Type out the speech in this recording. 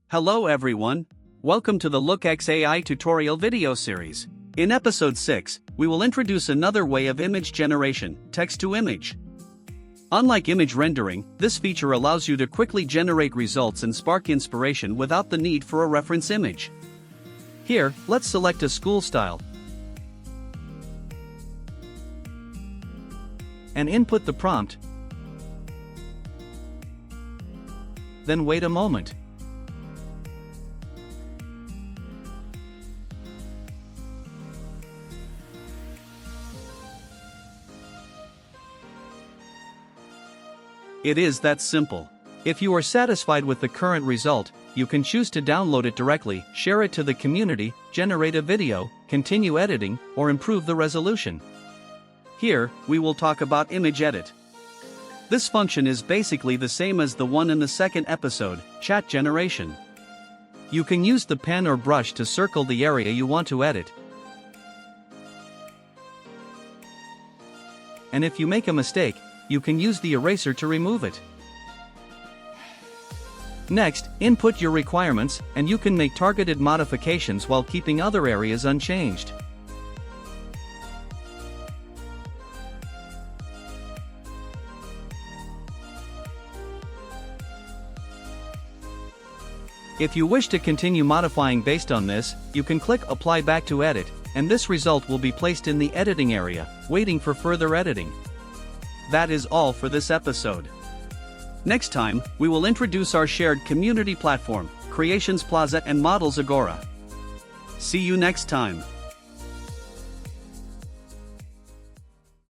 Hello everyone. Welcome to the LookX AI tutorial video series. In episode 6, we will introduce another way of image generation, text-to-image. Unlike image rendering, this feature allows you to quickly generate results and spark inspiration without the need for a reference image. Here, let's select a school style and input the prompt. Then wait a moment. It is that simple. If you are satisfied with the current result, you can choose to download it directly, share it to the community, generate a video, continue editing, or improve the resolution. Here, we will talk about image edit. This function is basically the same as the one in the second episode, chat generation. You can use the pen or brush to circle the area you want to edit. And if you make a mistake, you can use the eraser to remove it. Next, input your requirements, and you can make targeted modifications while keeping other areas unchanged. If you wish to continue modifying based on this, you can click Apply Back to Edit, and this result will be placed in the editing area, waiting for further editing. That is all for this episode. Next time, we will introduce our shared community platform, Creations Plaza and Models Agora. See you next time.